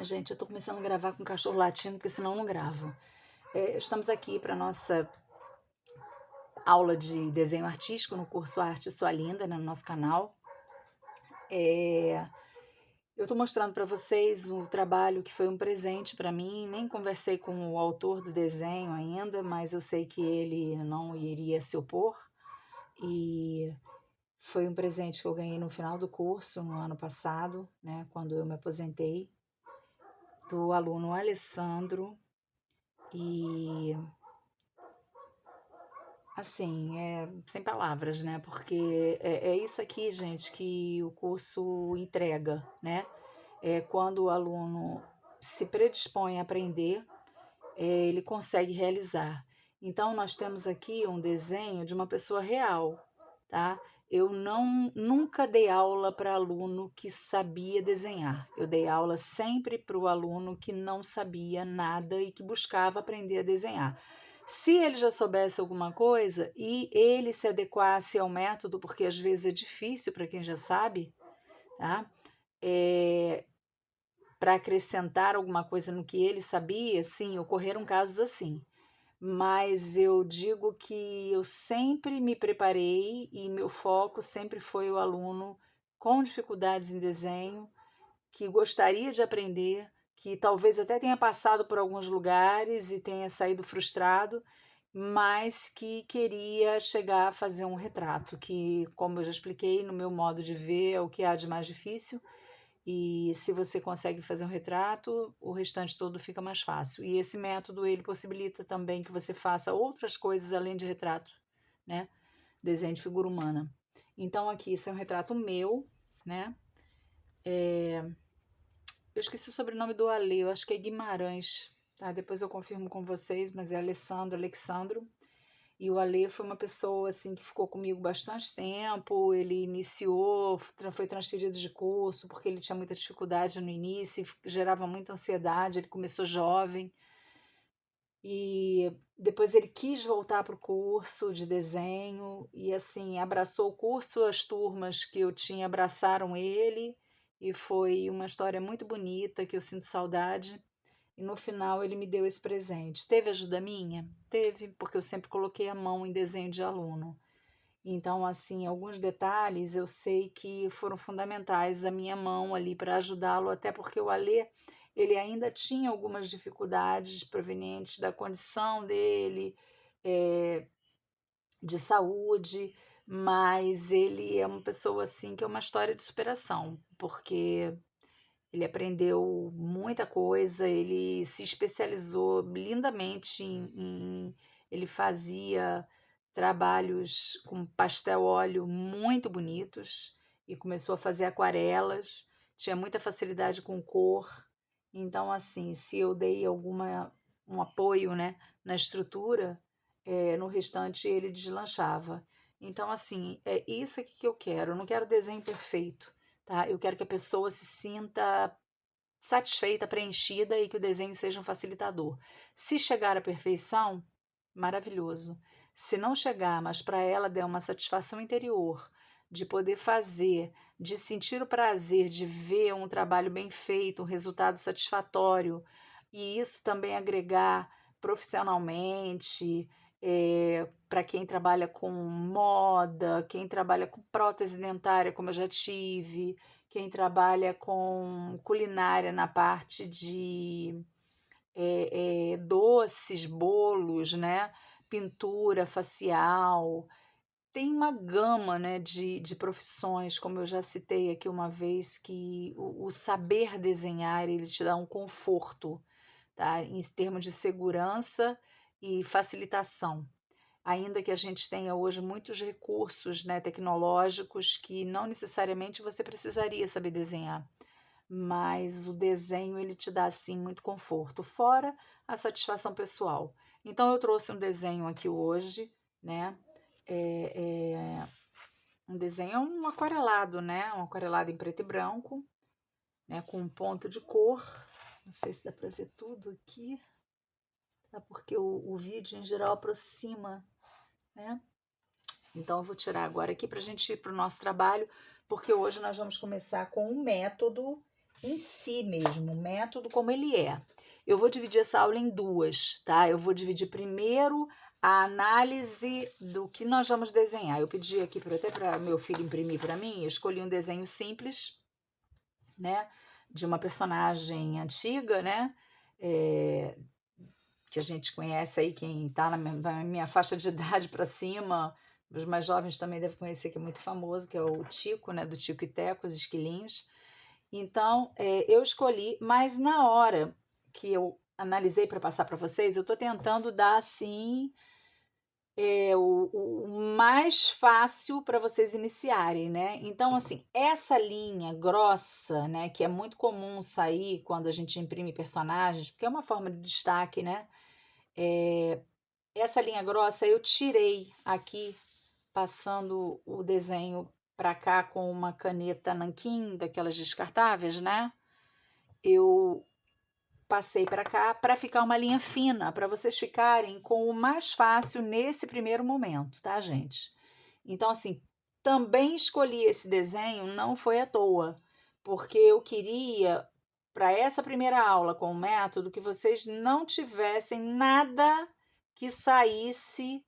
Gente, eu tô começando a gravar com o cachorro latindo, porque senão eu não gravo. Estamos aqui para nossa aula de desenho artístico no curso Arte Sua Linda, né, no nosso canal. Eu estou mostrando para vocês um trabalho que foi um presente para mim. Nem conversei com o autor do desenho ainda, mas eu sei que ele não iria se opor. E foi um presente que eu ganhei no final do curso, no ano passado, né, quando eu me aposentei, do aluno Alessandro. E assim, sem palavras, né? Porque é isso aqui, gente, que o curso entrega, né? É quando o aluno se predispõe a aprender, ele consegue realizar. Então, nós temos aqui um desenho de uma pessoa real, tá? Eu nunca dei aula para aluno que sabia desenhar. Eu dei aula sempre para o aluno que não sabia nada e que buscava aprender a desenhar. Se ele já soubesse alguma coisa e ele se adequasse ao método, porque às vezes é difícil para quem já sabe, tá? Para acrescentar alguma coisa no que ele sabia, sim, ocorreram casos assim. Mas eu digo que eu sempre me preparei e meu foco sempre foi o aluno com dificuldades em desenho, que gostaria de aprender, que talvez até tenha passado por alguns lugares e tenha saído frustrado, mas que queria chegar a fazer um retrato, que, como eu já expliquei, no meu modo de ver, é o que há de mais difícil. E se você consegue fazer um retrato, o restante todo fica mais fácil. E esse método ele possibilita também que você faça outras coisas além de retrato, né? Desenho de figura humana. Então aqui isso é um retrato meu, né? Eu esqueci o sobrenome do Ale, eu acho que é Guimarães, tá? Depois eu confirmo com vocês, mas é Alexandro. E o Ale foi uma pessoa assim que ficou comigo bastante tempo. Ele iniciou, foi transferido de curso porque ele tinha muita dificuldade no início, gerava muita ansiedade. Ele começou jovem e depois ele quis voltar para o curso de desenho e assim abraçou o curso. As turmas que eu tinha abraçaram ele e foi uma história muito bonita que eu sinto saudade. E no final ele me deu esse presente. Teve ajuda minha? Teve, porque eu sempre coloquei a mão em desenho de aluno. Então, assim, alguns detalhes eu sei que foram fundamentais a minha mão ali para ajudá-lo, até porque o Alê, ele ainda tinha algumas dificuldades provenientes da condição dele, eh, de saúde, mas ele é uma pessoa assim que é uma história de superação, porque ele aprendeu muita coisa, ele se especializou lindamente ele fazia trabalhos com pastel óleo muito bonitos e começou a fazer aquarelas, tinha muita facilidade com cor. Então, assim, se eu dei um apoio, né, na estrutura, no restante ele deslanchava. Então, assim, é isso aqui que eu quero. Eu não quero desenho perfeito, tá? Eu quero que a pessoa se sinta satisfeita, preenchida e que o desenho seja um facilitador. Se chegar à perfeição, maravilhoso. Se não chegar, mas para ela der uma satisfação interior, de poder fazer, de sentir o prazer de ver um trabalho bem feito, um resultado satisfatório, e isso também agregar profissionalmente, para quem trabalha com moda, quem trabalha com prótese dentária, como eu já tive, quem trabalha com culinária na parte de doces, bolos, né? Pintura facial. Tem uma gama, né, de profissões, como eu já citei aqui uma vez, que o saber desenhar ele te dá um conforto, tá? Em termos de segurança e facilitação. Ainda que a gente tenha hoje muitos recursos, né, tecnológicos que não necessariamente você precisaria saber desenhar, mas o desenho ele te dá assim muito conforto, fora a satisfação pessoal. Então eu trouxe um desenho aqui hoje, né? É, é um desenho, um aquarelado, né? Um aquarelado em preto e branco, né? Com um ponto de cor. Não sei se dá para ver tudo aqui, tá? Porque o vídeo em geral aproxima, né? Então, eu vou tirar agora aqui para a gente ir para o nosso trabalho, porque hoje nós vamos começar com um método em si mesmo, o método como ele é. Eu vou dividir essa aula em duas, tá? Eu vou dividir primeiro a análise do que nós vamos desenhar. Eu pedi aqui até para meu filho imprimir para mim, eu escolhi um desenho simples, né? De uma personagem antiga, né? Que a gente conhece aí, quem está na minha faixa de idade para cima, os mais jovens também devem conhecer, que é muito famoso, que é o Tico, né? Do Tico e Teco, os esquilinhos. Então, eu escolhi, mas na hora que eu analisei para passar para vocês, eu estou tentando dar, assim, o mais fácil para vocês iniciarem, né? Então, assim, essa linha grossa, né, que é muito comum sair quando a gente imprime personagens, porque é uma forma de destaque, né? Essa linha grossa eu tirei aqui, passando o desenho para cá com uma caneta nanquim, daquelas descartáveis, né? Eu passei para cá para ficar uma linha fina, para vocês ficarem com o mais fácil nesse primeiro momento, tá, gente? Então, assim, também escolhi esse desenho, não foi à toa, porque eu queria, para essa primeira aula com o método, que vocês não tivessem nada que saísse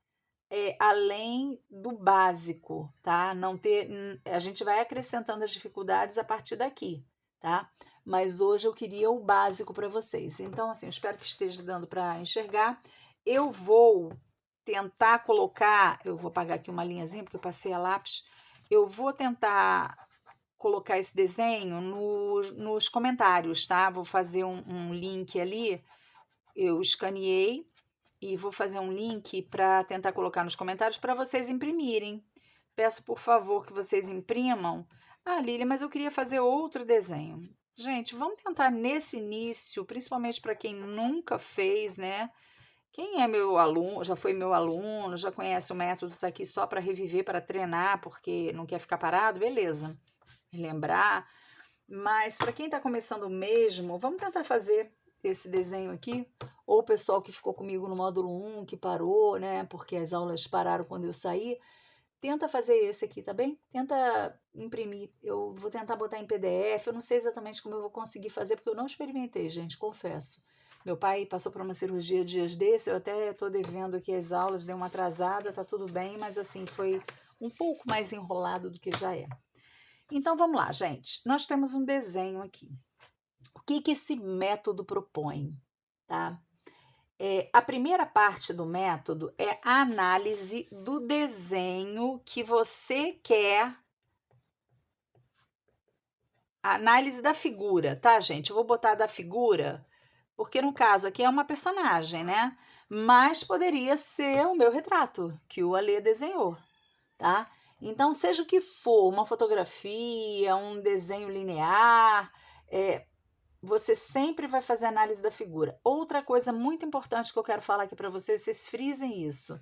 além do básico, tá? Não ter, a gente vai acrescentando as dificuldades a partir daqui, tá? Mas hoje eu queria o básico para vocês. Então, assim, eu espero que esteja dando para enxergar. Eu vou tentar colocar, eu vou apagar aqui uma linhazinha porque eu passei a lápis. Eu vou tentar colocar esse desenho nos comentários, tá? Vou fazer um link ali. Eu escaneei e vou fazer um link para tentar colocar nos comentários para vocês imprimirem. Peço, por favor, que vocês imprimam. Ah, Lília, mas eu queria fazer outro desenho. Gente, vamos tentar nesse início, principalmente para quem nunca fez, né? Quem é meu aluno, já foi meu aluno, já conhece o método, está aqui só para reviver, para treinar, porque não quer ficar parado, beleza. Lembrar. Mas para quem está começando mesmo, vamos tentar fazer esse desenho aqui. Ou o pessoal que ficou comigo no módulo 1, que parou, né? Porque as aulas pararam quando eu saí. Tenta fazer esse aqui, tá bem? Tenta imprimir. Eu vou tentar botar em PDF. Eu não sei exatamente como eu vou conseguir fazer, porque eu não experimentei, gente, confesso. Meu pai passou por uma cirurgia dias desses, eu até estou devendo aqui as aulas, deu uma atrasada, tá tudo bem, mas assim, foi um pouco mais enrolado do que já é. Então vamos lá, gente. Nós temos um desenho aqui. O que esse método propõe, tá? A primeira parte do método é a análise do desenho que você quer. A análise da figura, tá, gente? Eu vou botar da figura, porque no caso aqui é uma personagem, né? Mas poderia ser o meu retrato, que o Alê desenhou, tá? Então, seja o que for, uma fotografia, um desenho linear, você sempre vai fazer análise da figura. Outra coisa muito importante que eu quero falar aqui para vocês frisem isso.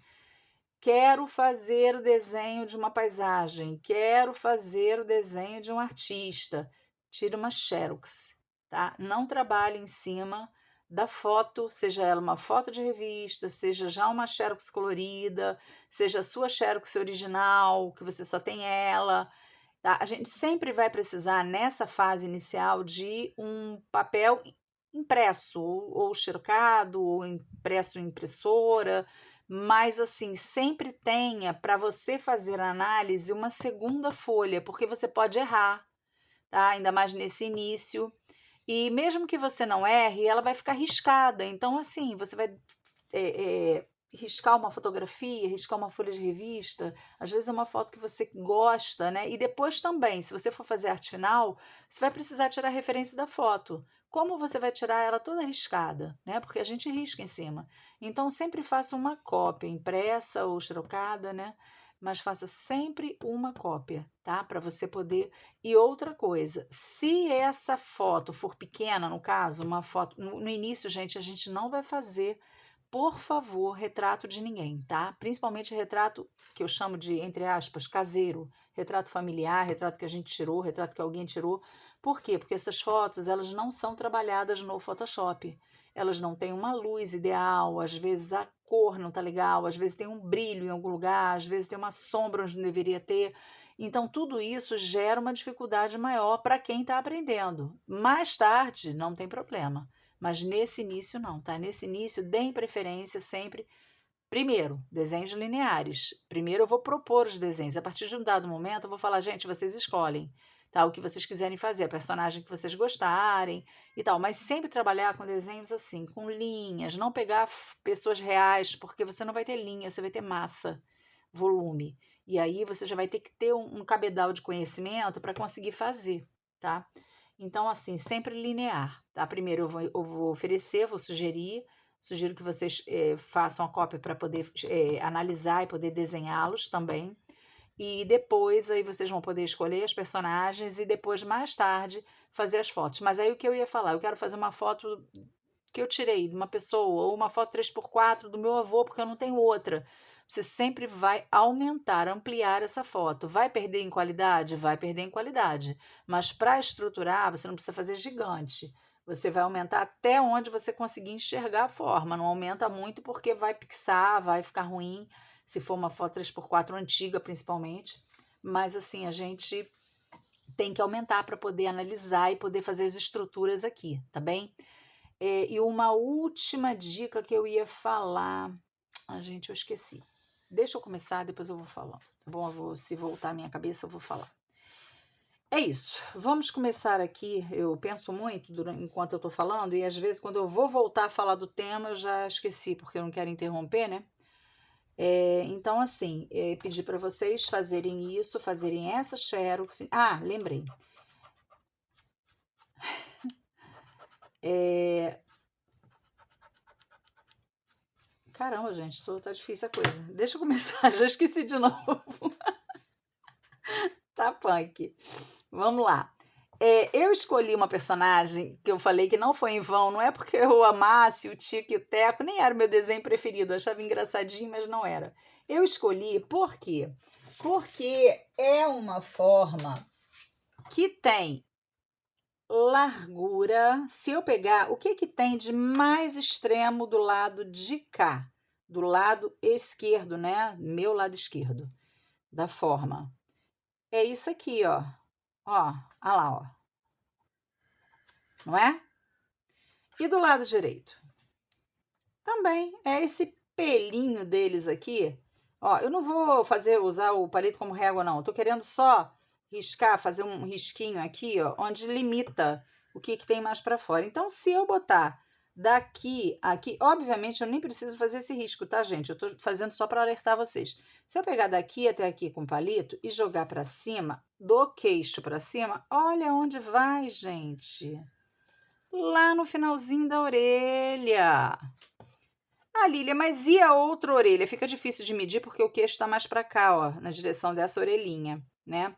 Quero fazer o desenho de uma paisagem, quero fazer o desenho de um artista. Tire uma xerox, tá? Não trabalhe em cima da foto, seja ela uma foto de revista, seja já uma xerox colorida, seja a sua xerox original, que você só tem ela. Tá? A gente sempre vai precisar, nessa fase inicial, de um papel impresso, ou xerocado, ou impresso em impressora, mas assim, sempre tenha para você fazer a análise uma segunda folha, porque você pode errar, tá? Ainda mais nesse início. E mesmo que você não erre, ela vai ficar riscada. Então, assim, você vai riscar uma fotografia, riscar uma folha de revista, às vezes é uma foto que você gosta, né? E depois também, se você for fazer arte final, você vai precisar tirar a referência da foto. Como você vai tirar ela toda riscada, né? Porque a gente risca em cima. Então, sempre faça uma cópia impressa ou xerocada, né? Mas faça sempre uma cópia, tá? Para você poder. E outra coisa, se essa foto for pequena, no caso, uma foto. No início, gente, a gente não vai fazer, por favor, retrato de ninguém, tá? Principalmente retrato que eu chamo de, entre aspas, caseiro, retrato familiar, retrato que a gente tirou, retrato que alguém tirou. Por quê? Porque essas fotos, elas não são trabalhadas no Photoshop. Elas não têm uma luz ideal, às vezes a cor não tá legal, às vezes tem um brilho em algum lugar, às vezes tem uma sombra onde não deveria ter. Então, tudo isso gera uma dificuldade maior para quem está aprendendo. Mais tarde, não tem problema, mas nesse início não, tá? Nesse início, deem preferência sempre. Primeiro, desenhos lineares. Primeiro eu vou propor os desenhos. A partir de um dado momento, eu vou falar, gente, vocês escolhem, tá? O que vocês quiserem fazer, a personagem que vocês gostarem e tal. Mas sempre trabalhar com desenhos assim, com linhas, não pegar pessoas reais, porque você não vai ter linha, você vai ter massa, volume. E aí você já vai ter que ter um cabedal de conhecimento para conseguir fazer, tá? Então, assim, sempre linear, tá? Primeiro eu vou oferecer, vou sugerir. Sugiro que vocês façam a cópia para poder analisar e poder desenhá-los também. E depois aí vocês vão poder escolher os personagens e depois, mais tarde, fazer as fotos. Mas aí o que eu ia falar? Eu quero fazer uma foto que eu tirei de uma pessoa, ou uma foto 3x4 do meu avô, porque eu não tenho outra. Você sempre vai aumentar, ampliar essa foto. Vai perder em qualidade? Vai perder em qualidade. Mas para estruturar, você não precisa fazer gigante. Você vai aumentar até onde você conseguir enxergar a forma. Não aumenta muito porque vai pixar, vai ficar ruim, se for uma foto 3x4 antiga, principalmente. Mas assim, a gente tem que aumentar para poder analisar e poder fazer as estruturas aqui, tá bem? E uma última dica que eu ia falar. Gente, eu esqueci. Deixa eu começar, depois eu vou falando. Tá bom? Se voltar a minha cabeça, eu vou falar. É isso. Vamos começar aqui. Eu penso muito enquanto eu estou falando, e às vezes, quando eu vou voltar a falar do tema, eu já esqueci, porque eu não quero interromper, né? Então, assim, pedir para vocês fazerem isso, fazerem essa xerox. Ah, lembrei. Caramba, gente, tá difícil a coisa. Deixa eu começar, já esqueci de novo. Tá punk. Vamos lá. Eu escolhi uma personagem que eu falei que não foi em vão, não é porque eu amasse o Tico e o Teco, nem era o meu desenho preferido, eu achava engraçadinho, mas não era. Eu escolhi por quê? Porque é uma forma que tem largura. Se eu pegar, o que que tem de mais extremo do lado de cá? Do lado esquerdo, né? Meu lado esquerdo da forma. É isso aqui, ó. Ó, olha lá, ó. Não é? E do lado direito? Também é esse pelinho deles aqui. Ó, eu não vou usar o palito como régua, não. Eu tô querendo só riscar, fazer um risquinho aqui, ó, onde limita o que tem mais para fora. Então, se eu botar daqui, aqui, obviamente eu nem preciso fazer esse risco, tá, gente? Eu tô fazendo só para alertar vocês. Se eu pegar daqui até aqui com o palito e jogar para cima, do queixo para cima, olha onde vai, gente. Lá no finalzinho da orelha. Ah, Lília, mas e a outra orelha? Fica difícil de medir porque o queixo está mais para cá, ó, na direção dessa orelhinha, né?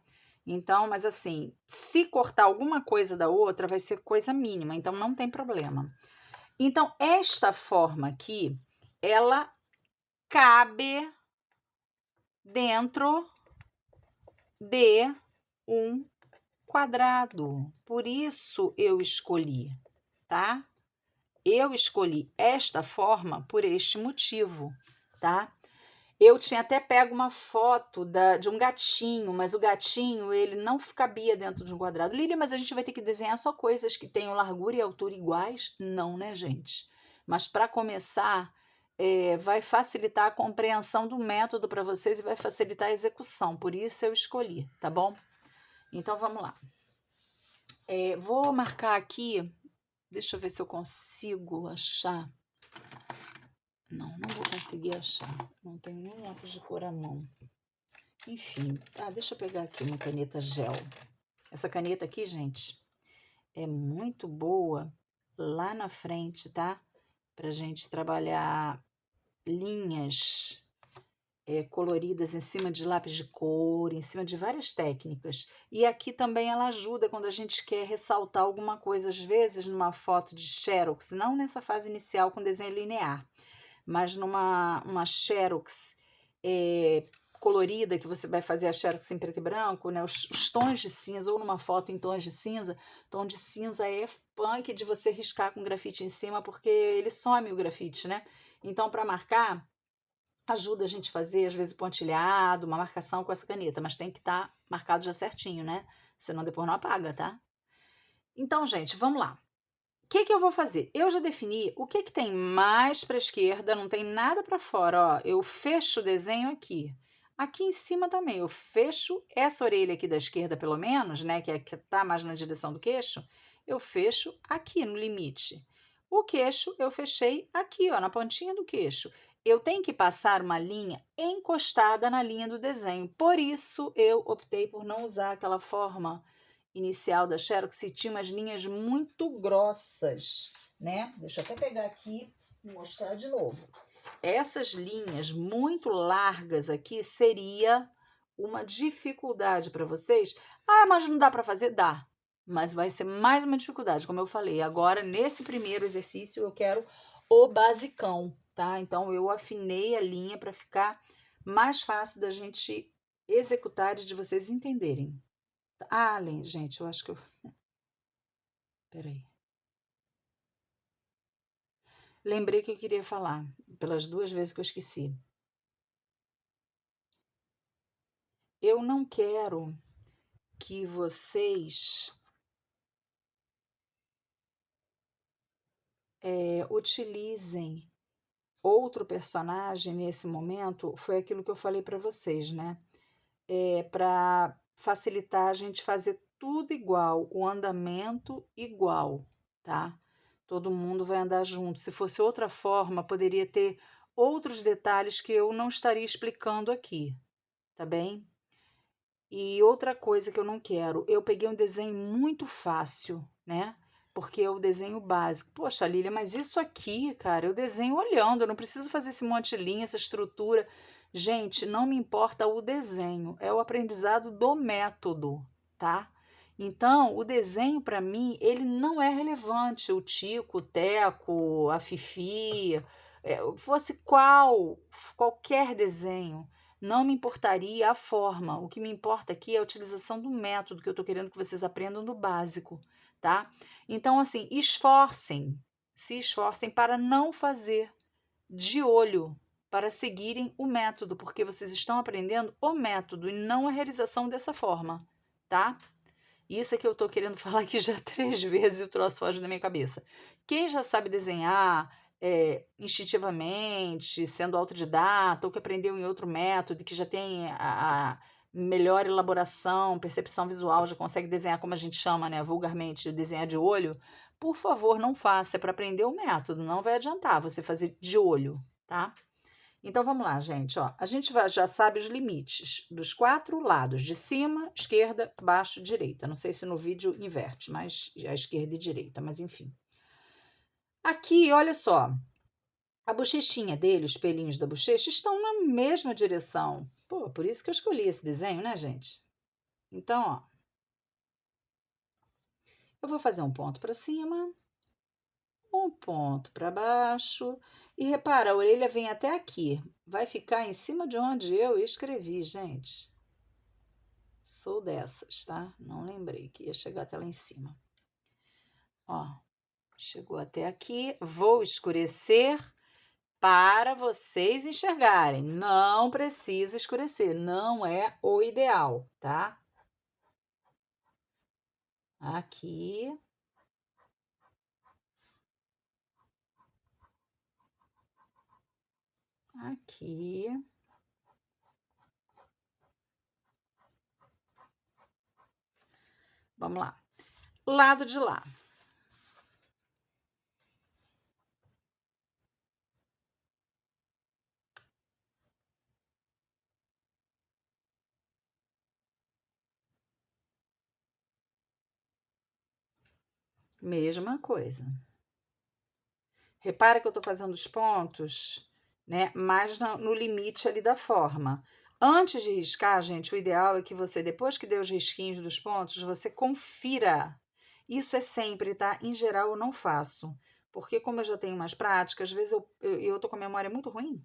Então, mas assim, se cortar alguma coisa da outra, vai ser coisa mínima, então não tem problema. Então, esta forma aqui, ela cabe dentro de um quadrado. Por isso eu escolhi, tá? Eu escolhi esta forma por este motivo, tá? Eu tinha até pego uma foto de um gatinho, mas o gatinho, ele não cabia dentro de um quadrado. Lília, mas a gente vai ter que desenhar só coisas que tenham largura e altura iguais? Não, né, gente? Mas para começar, vai facilitar a compreensão do método para vocês e vai facilitar a execução. Por isso eu escolhi, tá bom? Então, vamos lá. Vou marcar aqui. Deixa eu ver se eu consigo achar. Não vou conseguir achar. Não tenho nem lápis de cor à mão. Enfim, deixa eu pegar aqui uma caneta gel. Essa caneta aqui, gente, é muito boa lá na frente, tá? Pra gente trabalhar linhas coloridas em cima de lápis de cor, em cima de várias técnicas. E aqui também ela ajuda quando a gente quer ressaltar alguma coisa, às vezes numa foto de xerox, não nessa fase inicial com desenho linear, mas numa xerox colorida, que você vai fazer a xerox em preto e branco, né? Os tons de cinza, ou numa foto em tons de cinza. Tom de cinza é punk de você riscar com grafite em cima, porque ele some o grafite, né? Então, para marcar, ajuda a gente a fazer, às vezes, pontilhado, uma marcação com essa caneta, mas tem que estar marcado já certinho, né? Senão depois não apaga, tá? Então, gente, vamos lá. O que eu vou fazer? Eu já defini o que tem mais para a esquerda, não tem nada para fora, ó. Eu fecho o desenho aqui. Aqui em cima também, eu fecho essa orelha aqui da esquerda, pelo menos, né, que tá mais na direção do queixo, eu fecho aqui no limite. O queixo eu fechei aqui, ó, na pontinha do queixo. Eu tenho que passar uma linha encostada na linha do desenho. Por isso, eu optei por não usar aquela forma inicial da Xerox, que tinha umas linhas muito grossas, né? Deixa eu até pegar aqui e mostrar de novo. Essas linhas muito largas aqui seria uma dificuldade para vocês. Ah, mas não dá para fazer? Dá. Mas vai ser mais uma dificuldade, como eu falei. Agora, nesse primeiro exercício, eu quero o basicão, tá? Então, eu afinei a linha para ficar mais fácil da gente executar e de vocês entenderem. Ah, gente, eu acho que eu... Peraí. Lembrei que eu queria falar, pelas 2 vezes que eu esqueci. Eu não quero que vocês utilizem outro personagem nesse momento. Foi aquilo que eu falei para vocês, né? Para facilitar a gente fazer tudo igual, o andamento igual, tá? Todo mundo vai andar junto. Se fosse outra forma, poderia ter outros detalhes que eu não estaria explicando aqui, tá bem? E outra coisa que eu não quero, eu peguei um desenho muito fácil, né? Porque é o desenho básico. Poxa, Lília, mas isso aqui, cara, eu desenho olhando, eu não preciso fazer esse monte de linha, essa estrutura. Gente, não me importa o desenho, é o aprendizado do método, tá? Então, o desenho, para mim, ele não é relevante. O Tico, o Teco, a Fifi, fosse qualquer desenho. Não me importaria a forma. O que me importa aqui é a utilização do método que eu estou querendo que vocês aprendam do básico, tá? Então, assim, se esforcem para não fazer de olho, para seguirem o método, porque vocês estão aprendendo o método e não a realização dessa forma, tá? Isso é que eu estou querendo falar aqui já 3 vezes e o troço foge da minha cabeça. Quem já sabe desenhar instintivamente, sendo autodidata, ou que aprendeu em outro método, que já tem a melhor elaboração, percepção visual, já consegue desenhar como a gente chama, né, vulgarmente, desenhar de olho, por favor, não faça, é para aprender o método, não vai adiantar você fazer de olho, tá? Então vamos lá, gente, ó. A gente já sabe os limites dos 4 lados, de cima, esquerda, baixo, direita. Não sei se no vídeo inverte, mas a esquerda e direita, mas enfim. Aqui, olha só, a bochechinha dele, os pelinhos da bochecha, estão na mesma direção. Pô, por isso que eu escolhi esse desenho, né, gente? Então, ó, eu vou fazer um ponto para cima, um ponto para baixo, e repara, a orelha vem até aqui. Vai ficar em cima de onde eu escrevi, gente. Sou dessas, tá? Não lembrei que ia chegar até lá em cima. Ó, chegou até aqui. Vou escurecer para vocês enxergarem. Não precisa escurecer, não é o ideal, tá? Aqui. Aqui. Vamos lá. Lado de lá. Mesma coisa. Repara que eu tô fazendo os pontos, né, mais no limite ali da forma. Antes de riscar, gente, o ideal é que você, depois que dê os risquinhos dos pontos, você confira. Isso é sempre, tá? Em geral, eu não faço. Porque como eu já tenho mais prática, às vezes eu tô com a memória muito ruim,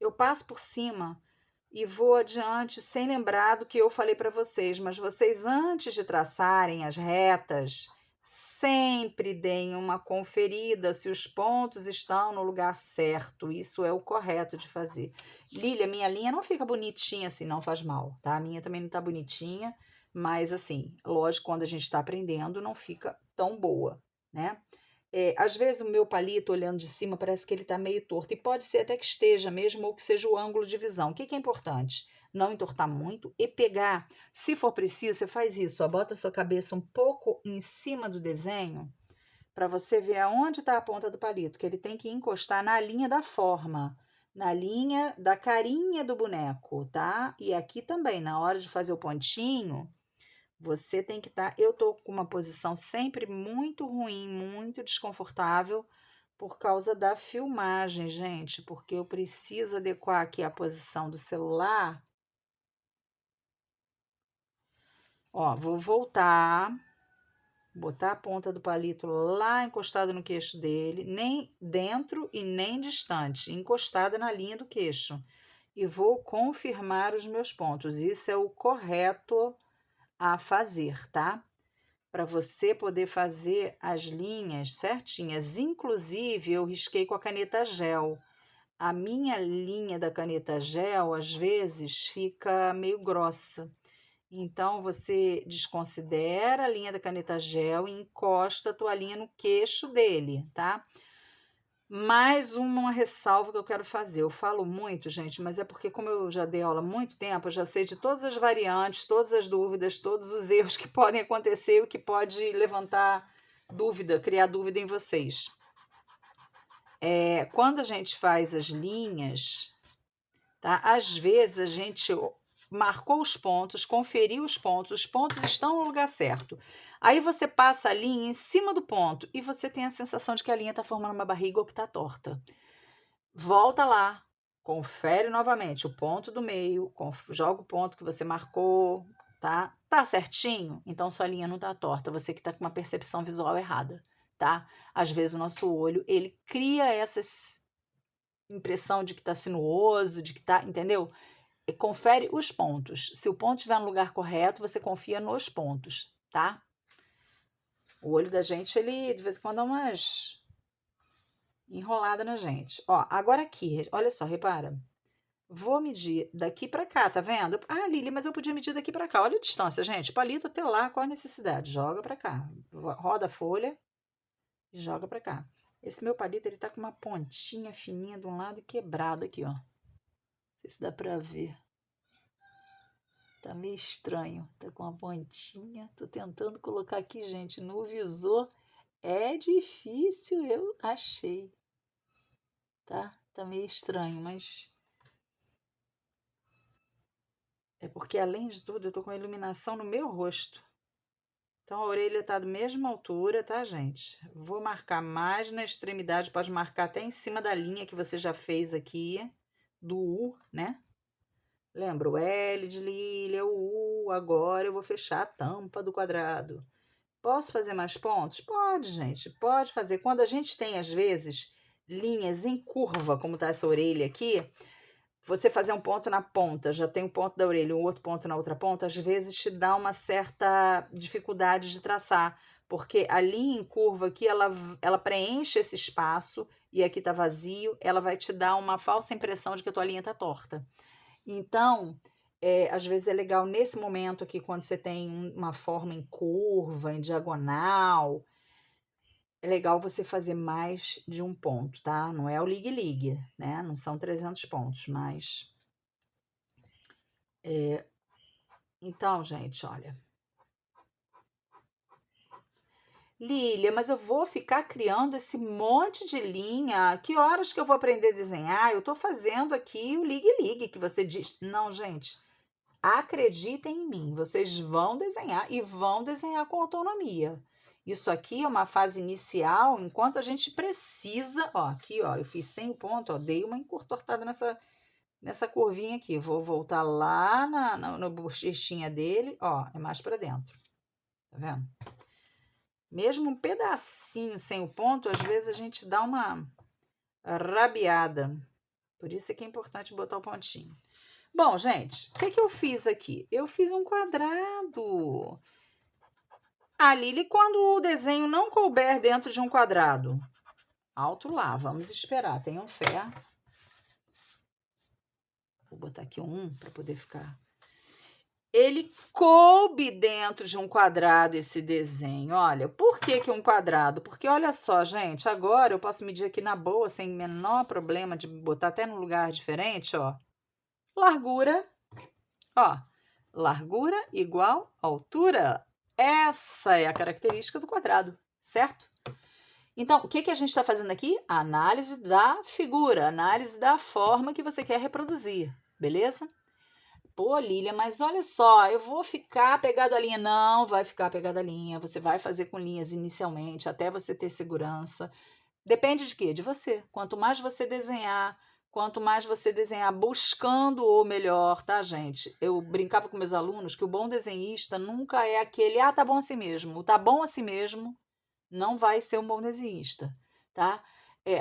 eu passo por cima e vou adiante sem lembrar do que eu falei para vocês. Mas vocês, antes de traçarem as retas, Sempre deem uma conferida se os pontos estão no lugar certo. Isso é o correto de fazer. Lília, minha linha não fica bonitinha assim, não faz mal, tá? A minha também não tá bonitinha, mas assim, lógico, quando a gente está aprendendo, não fica tão boa, né? Às vezes o meu palito, olhando de cima, parece que ele está meio torto, e pode ser até que esteja mesmo, ou que seja o ângulo de visão. O que que é importante? Não entortar muito e pegar, se for preciso, você faz isso, ó, bota a sua cabeça um pouco em cima do desenho, para você ver aonde está a ponta do palito, que ele tem que encostar na linha da forma, na linha da carinha do boneco, tá? E aqui também, na hora de fazer o pontinho, você tem que estar. Eu tô com uma posição sempre muito ruim, muito desconfortável por causa da filmagem, gente, porque eu preciso adequar aqui a posição do celular. Ó, vou voltar, botar a ponta do palito lá encostada no queixo dele, nem dentro e nem distante, encostada na linha do queixo. E vou confirmar os meus pontos. Isso é o correto a fazer, tá? Para você poder fazer as linhas certinhas. Inclusive, eu risquei com a caneta gel. A minha linha da caneta gel, às vezes, fica meio grossa. Então, você desconsidera a linha da caneta gel e encosta a tua linha no queixo dele, tá? Mais uma ressalva que eu quero fazer. Eu falo muito, gente, mas é porque, como eu já dei aula há muito tempo, eu já sei de todas as variantes, todas as dúvidas, todos os erros que podem acontecer e o que pode levantar dúvida, criar dúvida em vocês. Quando a gente faz as linhas, tá? Às vezes a gente marcou os pontos, conferiu os pontos estão no lugar certo. Aí você passa a linha em cima do ponto e você tem a sensação de que a linha está formando uma barriga ou que está torta. Volta lá, confere novamente o ponto do meio, joga o ponto que você marcou, tá? Tá certinho? Então sua linha não tá torta, você que tá com uma percepção visual errada, tá? Às vezes o nosso olho, ele cria essa impressão de que tá sinuoso, de que tá, entendeu? E confere os pontos. Se o ponto estiver no lugar correto, você confia nos pontos, tá? O olho da gente, ele de vez em quando dá umas enrolada na gente. Ó, agora aqui, olha só, repara. Vou medir daqui para cá, tá vendo? Ah, Lili, mas eu podia medir daqui para cá. Olha a distância, gente. Palito até lá, qual a necessidade? Joga para cá. Roda a folha e joga para cá. Esse meu palito, ele tá com uma pontinha fininha de um lado e quebrada aqui, ó. Não sei se dá para ver. Tá meio estranho. Tá com uma pontinha. Tô tentando colocar aqui, gente, no visor. É difícil, eu achei. Tá? Tá meio estranho, mas é porque, além de tudo, eu tô com a iluminação no meu rosto. Então, a orelha tá da mesma altura, tá, gente? Vou marcar mais na extremidade, pode marcar até em cima da linha que você já fez aqui, do U, né? Lembra, o L de Lília, o U, agora eu vou fechar a tampa do quadrado. Posso fazer mais pontos? Pode, gente, pode fazer. Quando a gente tem, às vezes, linhas em curva, como tá essa orelha aqui, você fazer um ponto na ponta, já tem um ponto da orelha, um outro ponto na outra ponta, às vezes te dá uma certa dificuldade de traçar, porque a linha em curva aqui, ela preenche esse espaço e aqui tá vazio, ela vai te dar uma falsa impressão de que a tua linha tá torta. Então, às vezes é legal nesse momento aqui, quando você tem uma forma em curva, em diagonal, é legal você fazer mais de um ponto, tá? Não é o ligue-ligue, né? Não são 300 pontos, mas então, gente, olha. Lília, mas eu vou ficar criando esse monte de linha. Que horas que eu vou aprender a desenhar? Eu tô fazendo aqui o ligue-ligue que você diz. Não, gente, acreditem em mim. Vocês vão desenhar e vão desenhar com autonomia. Isso aqui é uma fase inicial, enquanto a gente precisa. Ó, aqui, ó, eu fiz 100 ponto, ó, dei uma encurtortada nessa curvinha aqui. Vou voltar lá na bochechinha dele, ó, é mais para dentro. Tá vendo? Mesmo um pedacinho sem o ponto, às vezes a gente dá uma rabiada. Por isso é que é importante botar o pontinho. Bom, gente, o que eu fiz aqui? Eu fiz um quadrado. Ah, Lili, quando o desenho não couber dentro de um quadrado. Alto lá, vamos esperar, tenham fé. Vou botar aqui um para poder ficar. Ele coube dentro de um quadrado esse desenho. Olha, por que que um quadrado? Porque olha só, gente, agora eu posso medir aqui na boa, sem menor problema de botar até num lugar diferente, ó. Largura, ó. Largura igual altura. Essa é a característica do quadrado, certo? Então, o que que a gente está fazendo aqui? Análise da figura, análise da forma que você quer reproduzir, beleza? Pô, Lília, mas olha só, eu vou ficar pegado à linha. Não vai ficar pegado à linha. Você vai fazer com linhas inicialmente, até você ter segurança. Depende de quê? De você. Quanto mais você desenhar buscando o melhor, tá, gente? Eu brincava com meus alunos que o bom desenhista nunca é aquele, tá bom assim mesmo. O tá bom assim mesmo não vai ser um bom desenhista, tá?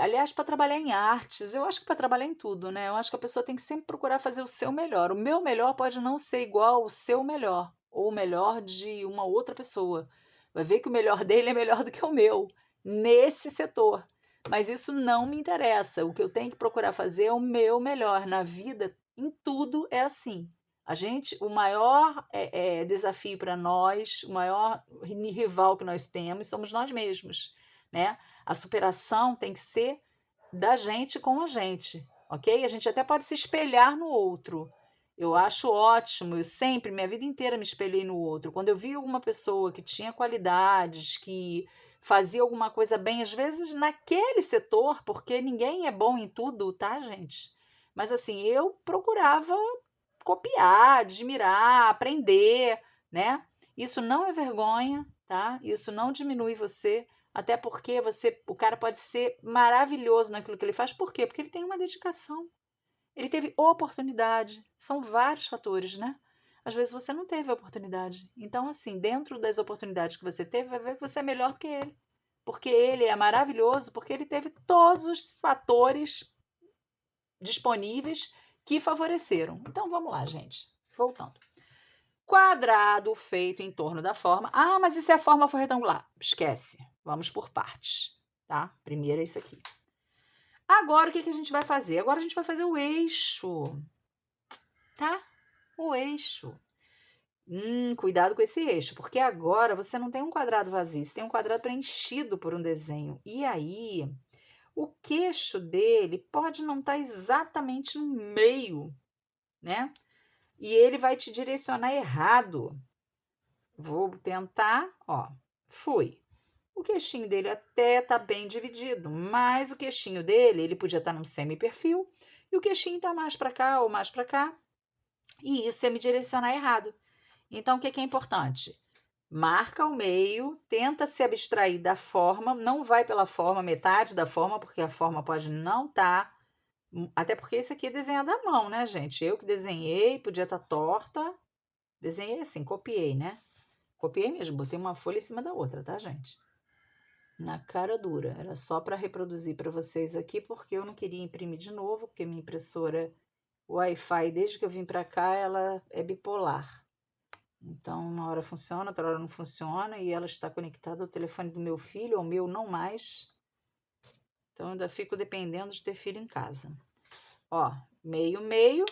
Aliás, para trabalhar em artes, eu acho que para trabalhar em tudo, né? Eu acho que a pessoa tem que sempre procurar fazer o seu melhor. O meu melhor pode não ser igual ao seu melhor, ou o melhor de uma outra pessoa. Vai ver que o melhor dele é melhor do que o meu, nesse setor. Mas isso não me interessa. O que eu tenho que procurar fazer é o meu melhor. Na vida, em tudo é assim. O maior desafio para nós, o maior rival que nós temos somos nós mesmos, né? A superação tem que ser da gente com a gente, ok? A gente até pode se espelhar no outro. Eu acho ótimo, eu sempre, minha vida inteira, me espelhei no outro. Quando eu vi alguma pessoa que tinha qualidades, que fazia alguma coisa bem, às vezes naquele setor, porque ninguém é bom em tudo, tá, gente? Mas assim, eu procurava copiar, admirar, aprender, né? Isso não é vergonha, tá? Isso não diminui você, até porque o cara pode ser maravilhoso naquilo que ele faz. Por quê? Porque ele tem uma dedicação. Ele teve oportunidade. São vários fatores, né? Às vezes você não teve oportunidade. Então, assim, dentro das oportunidades que você teve, vai ver que você é melhor do que ele. Porque ele é maravilhoso, porque ele teve todos os fatores disponíveis que favoreceram. Então vamos lá, gente. Voltando. Quadrado feito em torno da forma. Ah, mas e se a forma for retangular? Esquece. Vamos por partes, tá? Primeiro é isso aqui. Agora o que a gente vai fazer? Agora a gente vai fazer o eixo, tá? O eixo. Cuidado com esse eixo, porque agora você não tem um quadrado vazio, você tem um quadrado preenchido por um desenho. E aí, o queixo dele pode não estar exatamente no meio, né? E ele vai te direcionar errado. Vou tentar, ó, fui. O queixinho dele até tá bem dividido, mas o queixinho dele, ele podia estar num semi-perfil, e o queixinho tá mais para cá ou mais para cá, e isso é me direcionar errado. Então, o que é importante? Marca o meio, tenta se abstrair da forma, não vai pela forma, metade da forma, porque a forma pode não estar. Até porque esse aqui é desenhado à mão, né, gente? Eu que desenhei, podia estar torta. Desenhei assim, copiei, né? Copiei mesmo, botei uma folha em cima da outra, tá, gente? Na cara dura. Era só para reproduzir para vocês aqui, porque eu não queria imprimir de novo, porque minha impressora Wi-Fi, desde que eu vim para cá, ela é bipolar. Então, uma hora funciona, outra hora não funciona, e ela está conectada ao telefone do meu filho, ao meu não mais. Então, eu ainda fico dependendo de ter filho em casa. Ó, meio, meio.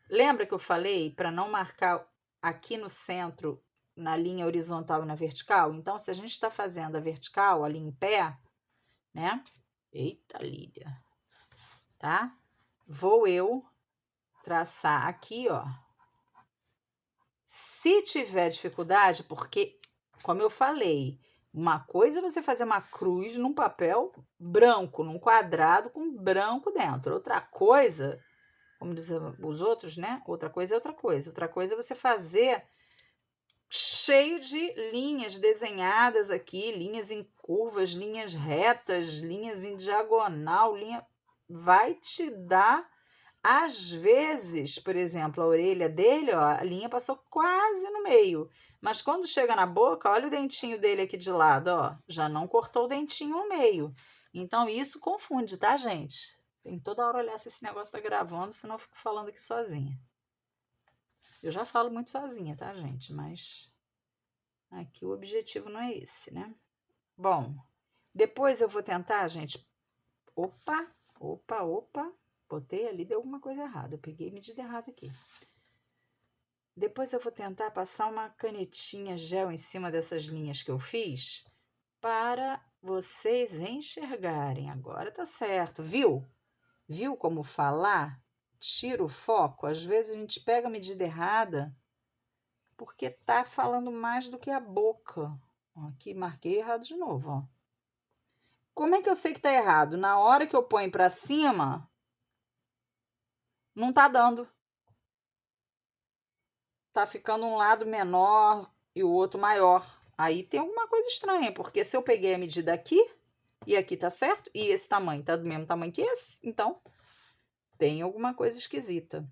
Lembra que eu falei para não marcar aqui no centro, na linha horizontal e na vertical? Então, se a gente está fazendo a vertical ali em pé, né? Eita, Lília, tá? Vou eu traçar aqui, ó. Se tiver dificuldade, porque, como eu falei, uma coisa é você fazer uma cruz num papel branco, num quadrado com branco dentro. Outra coisa, como dizem os outros, né? Outra coisa é outra coisa. Outra coisa é você fazer cheio de linhas desenhadas aqui, linhas em curvas, linhas retas, linhas em diagonal, vai te dar, às vezes, por exemplo, a orelha dele, ó, a linha passou quase no meio, mas quando chega na boca, olha o dentinho dele aqui de lado, ó, já não cortou o dentinho ao meio. Então isso confunde, tá, gente? Tem toda hora olhar se esse negócio tá gravando, senão eu fico falando aqui sozinha. Eu já falo muito sozinha, tá, gente? Mas Aqui o objetivo não é esse, né? Bom, depois eu vou tentar, gente. Opa, opa, opa. Botei ali, deu alguma coisa errada. Eu peguei medida errada aqui. Depois eu vou tentar passar uma canetinha gel em cima dessas linhas que eu fiz para vocês enxergarem. Agora tá certo, viu? Viu como falar? Tira o foco. Às vezes a gente pega a medida errada porque tá falando mais do que a boca. Ó, aqui marquei errado de novo, ó. Como é que eu sei que tá errado? Na hora que eu ponho para cima, não tá dando. Tá ficando um lado menor e o outro maior. Aí tem alguma coisa estranha, porque se eu peguei a medida aqui e aqui tá certo, e esse tamanho tá do mesmo tamanho que esse, então tem alguma coisa esquisita.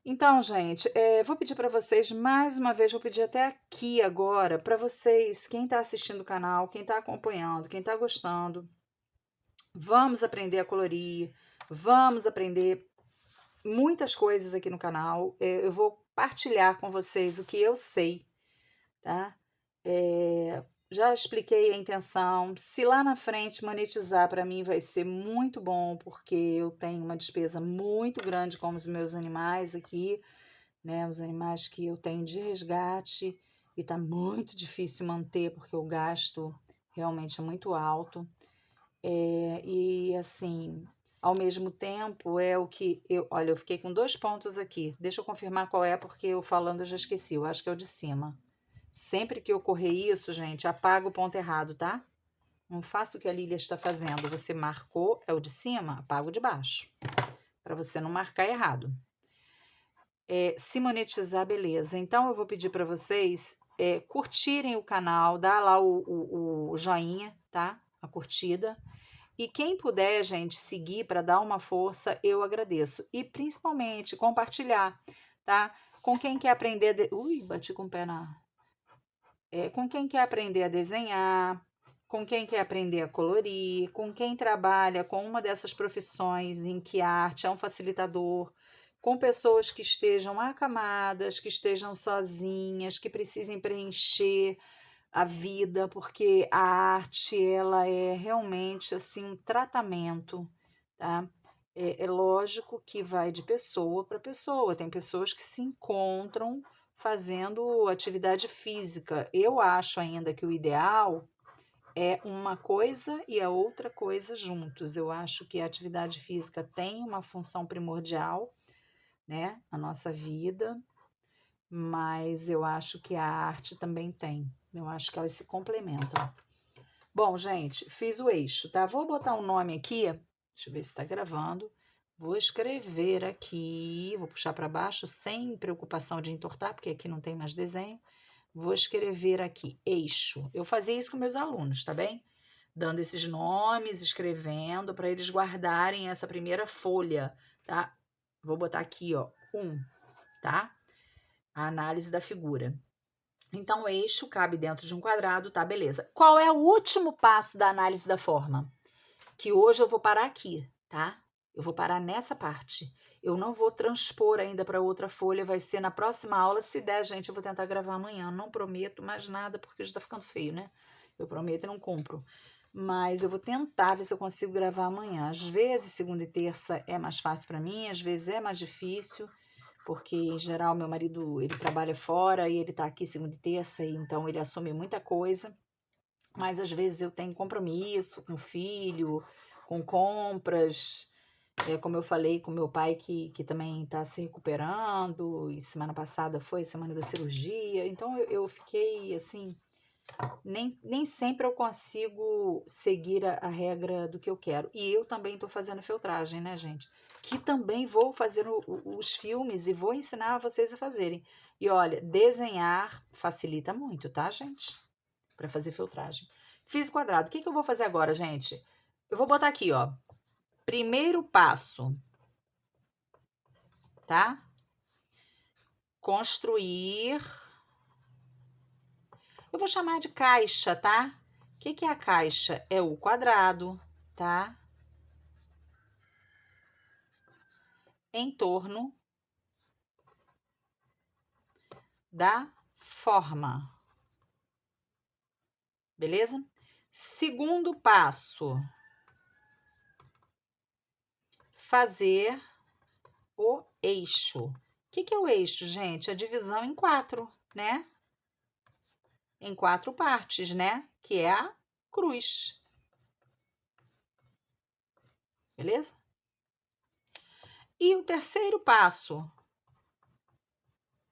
Então, gente, vou pedir para vocês, mais uma vez, vou pedir até aqui agora, para vocês, quem está assistindo o canal, quem está acompanhando, quem está gostando, vamos aprender a colorir, vamos aprender muitas coisas aqui no canal. Eu vou partilhar com vocês o que eu sei, tá? Já expliquei a intenção. Se lá na frente monetizar, para mim vai ser muito bom, porque eu tenho uma despesa muito grande com os meus animais aqui, né? Os animais que eu tenho de resgate e tá muito difícil manter, porque o gasto realmente é muito alto. E assim, ao mesmo tempo, é o que eu. Olha, eu fiquei com 2 pontos aqui. Deixa eu confirmar qual é, porque eu falando eu já esqueci. Eu acho que é o de cima. Sempre que ocorrer isso, gente, apaga o ponto errado, tá? Não faça o que a Lília está fazendo. Você marcou, é o de cima, apaga o de baixo. Para você não marcar errado. Se monetizar, beleza. Então, eu vou pedir para vocês curtirem o canal, dar lá o joinha, tá? A curtida. E quem puder, gente, seguir para dar uma força, eu agradeço. E principalmente compartilhar, tá? Com quem quer aprender. Ui, bati com o pé na. Com quem quer aprender a desenhar, com quem quer aprender a colorir, com quem trabalha com uma dessas profissões em que a arte é um facilitador, com pessoas que estejam acamadas, que estejam sozinhas, que precisem preencher a vida, porque a arte ela é realmente assim um tratamento, tá? É lógico que vai de pessoa para pessoa. Tem pessoas que se encontram fazendo atividade física. Eu acho ainda que o ideal é uma coisa e a outra coisa juntos. Eu acho que a atividade física tem uma função primordial, né, na nossa vida, mas eu acho que a arte também tem. Eu acho que elas se complementam. Bom, gente, fiz o eixo, tá? Vou botar um nome aqui. Deixa eu ver se está gravando. Vou escrever aqui, vou puxar para baixo sem preocupação de entortar, porque aqui não tem mais desenho. Vou escrever aqui, eixo. Eu fazia isso com meus alunos, tá bem? Dando esses nomes, escrevendo, para eles guardarem essa primeira folha, tá? Vou botar aqui, ó, tá? A análise da figura. Então, o eixo cabe dentro de um quadrado, tá? Beleza. Qual é o último passo da análise da forma? Que hoje eu vou parar aqui, tá? Eu vou parar nessa parte. Eu não vou transpor ainda para outra folha, vai ser na próxima aula. Se der, gente, eu vou tentar gravar amanhã. Não prometo mais nada, porque já tá ficando feio, né? Eu prometo e não cumpro. Mas eu vou tentar ver se eu consigo gravar amanhã. Às vezes, segunda e terça é mais fácil para mim, às vezes é mais difícil, porque em geral meu marido ele trabalha fora e ele tá aqui segunda e terça, e então ele assume muita coisa. Mas às vezes eu tenho compromisso com o filho, com compras, como eu falei com meu pai que também está se recuperando, e semana passada foi semana da cirurgia, então eu fiquei assim, nem sempre eu consigo seguir a regra do que eu quero. E eu também estou fazendo filtragem, né, gente? Que também vou fazer os filmes e vou ensinar vocês a fazerem. E olha, desenhar facilita muito, tá, gente? Para fazer filtragem. Fiz o quadrado. O que eu vou fazer agora, gente? Eu vou botar aqui, ó. Primeiro passo, tá? Construir. Eu vou chamar de caixa, tá? O que é a caixa? É o quadrado, tá? Em torno da forma. Beleza? Segundo passo, fazer o eixo. O que é o eixo, gente? A divisão em 4, né? Em 4 partes, né? Que é a cruz. Beleza? E o terceiro passo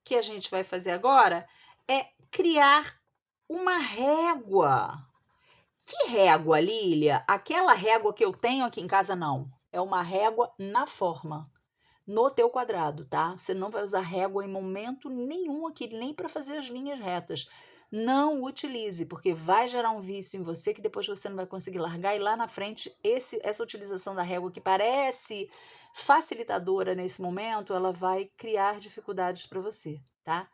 que a gente vai fazer agora é criar uma régua. Que régua, Lília? Aquela régua que eu tenho aqui em casa, não. É uma régua na forma, no teu quadrado, tá? Você não vai usar régua em momento nenhum aqui, nem para fazer as linhas retas. Não utilize, porque vai gerar um vício em você que depois você não vai conseguir largar e lá na frente essa utilização da régua que parece facilitadora nesse momento, ela vai criar dificuldades para você, tá?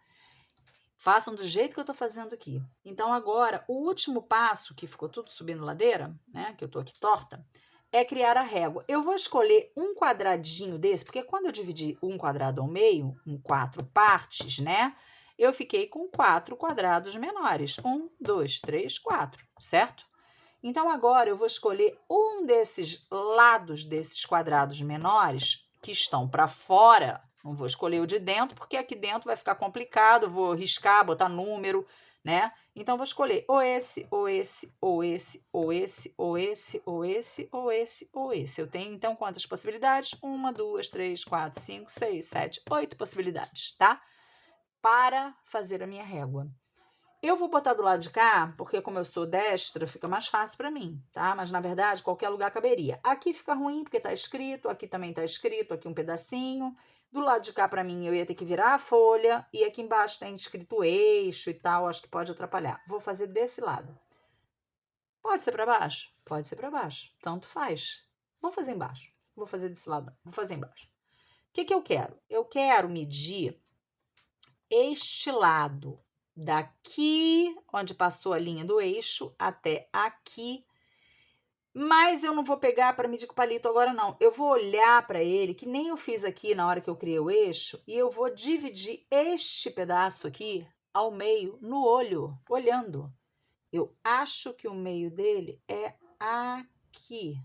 Façam do jeito que eu tô fazendo aqui. Então agora, o último passo, que ficou tudo subindo ladeira, né, que eu tô aqui torta, é criar a régua. Eu vou escolher um quadradinho desse, porque quando eu dividi um quadrado ao meio, em 4 partes, né, eu fiquei com 4 quadrados menores. 1, 2, 3, 4, certo? Então agora eu vou escolher um desses lados desses quadrados menores que estão para fora. Não vou escolher o de dentro, porque aqui dentro vai ficar complicado, vou riscar, botar número, né? Então vou escolher ou esse, ou esse, ou esse, ou esse, ou esse, ou esse, ou esse, ou esse. Eu tenho então quantas possibilidades? 1, 2, 3, 4, 5, 6, 7, 8 possibilidades, tá? Para fazer a minha régua. Eu vou botar do lado de cá, porque como eu sou destra, fica mais fácil para mim, tá? Mas na verdade, qualquer lugar caberia. Aqui fica ruim, porque tá escrito, aqui também tá escrito, aqui um pedacinho. Do lado de cá, para mim, eu ia ter que virar a folha, e aqui embaixo tem escrito eixo e tal, acho que pode atrapalhar. Vou fazer desse lado. Pode ser para baixo? Pode ser para baixo. Tanto faz. Vamos fazer embaixo. Vou fazer desse lado, vou fazer embaixo. O que eu quero? Eu quero medir este lado daqui, onde passou a linha do eixo, até aqui. Mas eu não vou pegar para medir com o palito agora, não. Eu vou olhar para ele, que nem eu fiz aqui na hora que eu criei o eixo, e eu vou dividir este pedaço aqui ao meio, no olho, olhando. Eu acho que o meio dele é aqui.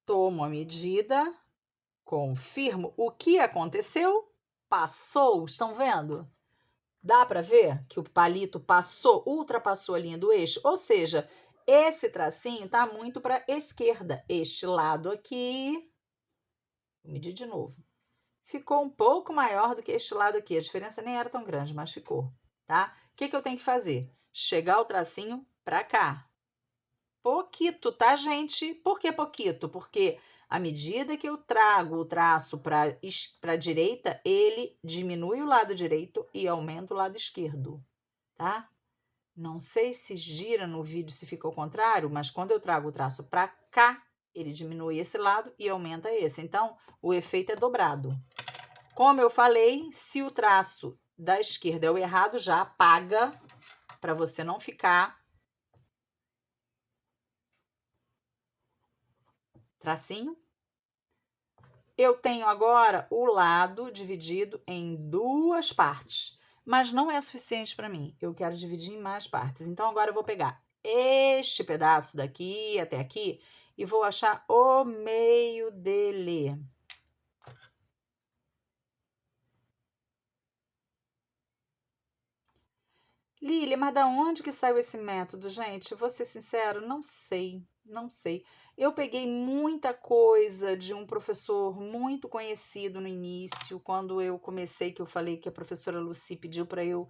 Tomo a medida, confirmo o que aconteceu, passou, estão vendo? Dá para ver que o palito passou, ultrapassou a linha do eixo? Ou seja, esse tracinho está muito para a esquerda. Este lado aqui, vou medir de novo, ficou um pouco maior do que este lado aqui. A diferença nem era tão grande, mas ficou, tá? O que eu tenho que fazer? Chegar o tracinho para cá. Pouquito, tá, gente? Por que pouquito? Porque à medida que eu trago o traço para a direita, ele diminui o lado direito e aumenta o lado esquerdo, tá? Não sei se gira no vídeo, se fica ao contrário, mas quando eu trago o traço para cá, ele diminui esse lado e aumenta esse. Então, o efeito é dobrado. Como eu falei, se o traço da esquerda é o errado, já apaga para você não ficar tracinho. Eu tenho agora o lado dividido em 2 partes, mas não é suficiente para mim. Eu quero dividir em mais partes. Então, agora eu vou pegar este pedaço daqui até aqui e vou achar o meio dele. Lília, mas da onde que saiu esse método, gente? Vou ser sincero, não sei, não sei. Eu peguei muita coisa de um professor muito conhecido no início, quando eu comecei, que eu falei que a professora Lucy pediu para eu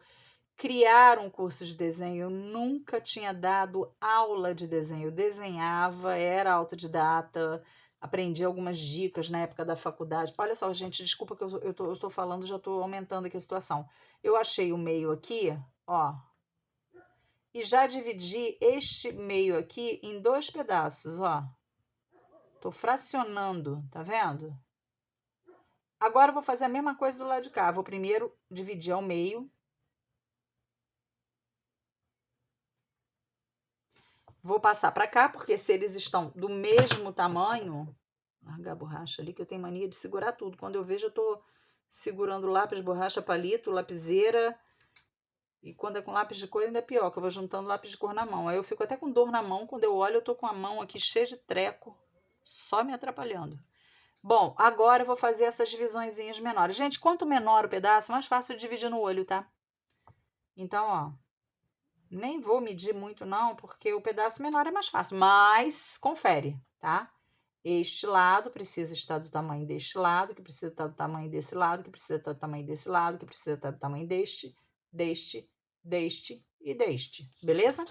criar um curso de desenho. Eu nunca tinha dado aula de desenho. Eu desenhava, era autodidata, aprendi algumas dicas na época da faculdade. Olha só, gente, desculpa que eu estou falando, já estou aumentando aqui a situação. Eu achei o meio aqui, ó, e já dividi este meio aqui em 2 pedaços, ó. Tô fracionando, tá vendo? Agora eu vou fazer a mesma coisa do lado de cá. Vou primeiro dividir ao meio. Vou passar para cá, porque se eles estão do mesmo tamanho, Largar a borracha ali, que eu tenho mania de segurar tudo. Quando eu vejo, eu tô segurando lápis, borracha, palito, lapiseira. E quando é com lápis de cor, ainda é pior, que eu vou juntando lápis de cor na mão. Aí eu fico até com dor na mão. Quando eu olho, eu tô com a mão aqui cheia de treco, só me atrapalhando. Bom, agora eu vou fazer essas divisõezinhas menores. Gente, quanto menor o pedaço, mais fácil de dividir no olho, tá? Então, ó, nem vou medir muito não, porque o pedaço menor é mais fácil. Mas, confere, tá? Este lado precisa estar do tamanho deste lado, que precisa estar do tamanho desse lado, que precisa estar do tamanho desse lado, que precisa estar do tamanho deste e deste. Beleza?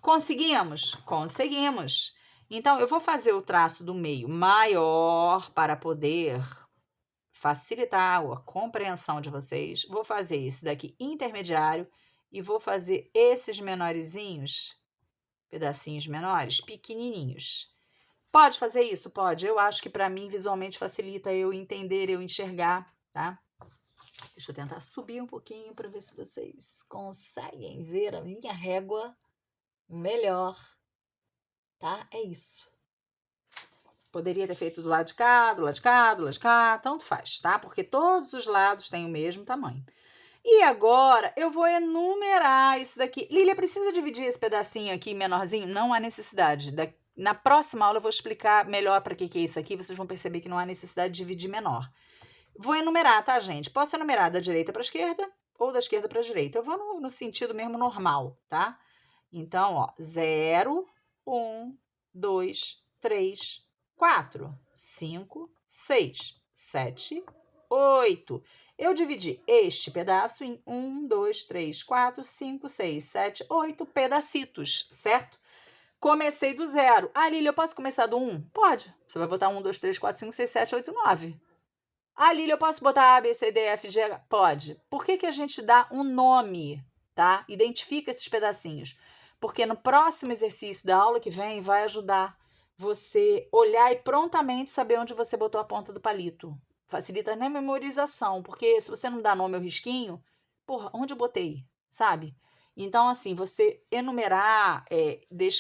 Conseguimos? Conseguimos. Então, eu vou fazer o traço do meio maior para poder facilitar a compreensão de vocês. Vou fazer esse daqui intermediário e vou fazer esses menorzinhos, pedacinhos menores, pequenininhos. Pode fazer isso? Pode. Eu acho que para mim visualmente facilita eu entender, eu enxergar, tá? Deixa eu tentar subir um pouquinho para ver se vocês conseguem ver a minha régua melhor, tá? É isso. Poderia ter feito do lado de cá, do lado de cá, do lado de cá, tanto faz, tá? Porque todos os lados têm o mesmo tamanho. E agora eu vou enumerar isso daqui. Lília, precisa dividir esse pedacinho aqui menorzinho? Não há necessidade. Na próxima aula eu vou explicar melhor para que é isso aqui. Vocês vão perceber que não há necessidade de dividir menor. Vou enumerar, tá, gente? Posso enumerar da direita para a esquerda ou da esquerda para a direita. Eu vou no sentido mesmo normal, tá? Então, ó, 0, 1, 2, 3, 4, 5, 6, 7, 8. Eu dividi este pedaço em 1, 2, 3, 4, 5, 6, 7, 8 pedacitos, certo? Comecei do 0. Ah, Lília, eu posso começar do 1? Pode. Você vai botar 1, 2, 3, 4, 5, 6, 7, 8, 9. Ah, Lília, eu posso botar A, B, C, D, F, G? Pode. Por que a gente dá um nome, tá? Identifica esses pedacinhos. Porque no próximo exercício da aula que vem vai ajudar você olhar e prontamente saber onde você botou a ponta do palito. Facilita na memorização, porque se você não dá nome ao risquinho, porra, onde eu botei, sabe? Então, assim, você enumerar,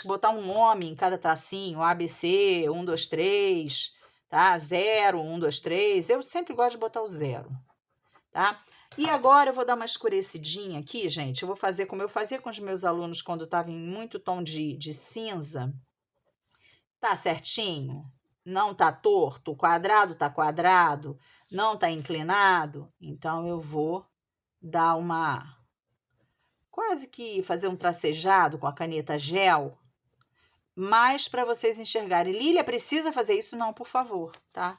botar um nome em cada tracinho, ABC, 1, 2, 3, tá? 0, 1, 2, 3. Eu sempre gosto de botar o 0, tá? E agora eu vou dar uma escurecidinha aqui, gente. Eu vou fazer como eu fazia com os meus alunos quando estava em muito tom de cinza. Tá certinho? Não tá torto? O quadrado tá quadrado? Não tá inclinado? Então, eu vou dar quase que fazer um tracejado com a caneta gel, mas para vocês enxergarem. Lília, precisa fazer isso? Não, por favor, tá?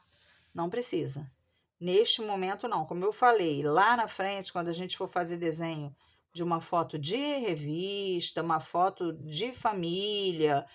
Não precisa. Neste momento, não. Como eu falei, lá na frente, quando a gente for fazer desenho de uma foto de revista, uma foto de família,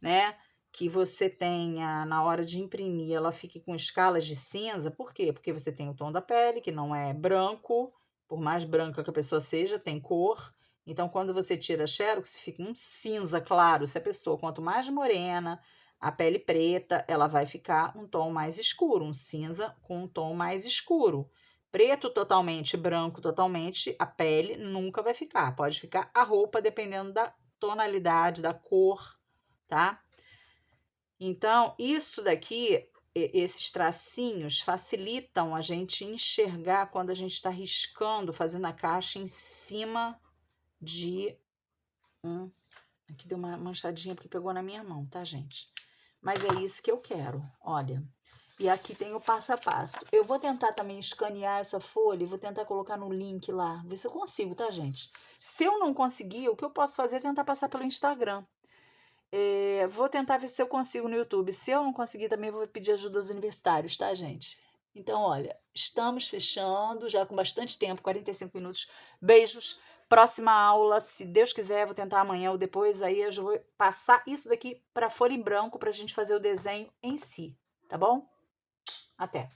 né? Que você tenha, na hora de imprimir, ela fique com escalas de cinza. Por quê? Porque você tem o tom da pele, que não é branco, por mais branca que a pessoa seja, tem cor. Então, quando você tira a xerox, fica um cinza claro. Se a pessoa, quanto mais morena, a pele preta, ela vai ficar um tom mais escuro, um cinza com um tom mais escuro. Preto totalmente, branco totalmente, a pele nunca vai ficar. Pode ficar a roupa, dependendo da tonalidade, da cor, tá? Então, isso daqui, esses tracinhos, facilitam a gente enxergar quando a gente está riscando, fazendo a caixa em cima de Aqui deu uma manchadinha porque pegou na minha mão, tá, gente? Mas é isso que eu quero, olha. E aqui tem o passo a passo. Eu vou tentar também escanear essa folha e vou tentar colocar no link lá, ver se eu consigo, tá, gente? Se eu não conseguir, o que eu posso fazer é tentar passar pelo Instagram. Vou tentar ver se eu consigo no YouTube. Se eu não conseguir, também vou pedir ajuda aos universitários, tá, gente? Então, olha, estamos fechando já com bastante tempo, 45 minutos. Beijos. Próxima aula, se Deus quiser, vou tentar amanhã ou depois, aí eu já vou passar isso daqui para folha em branco para a gente fazer o desenho em si, tá bom? Até!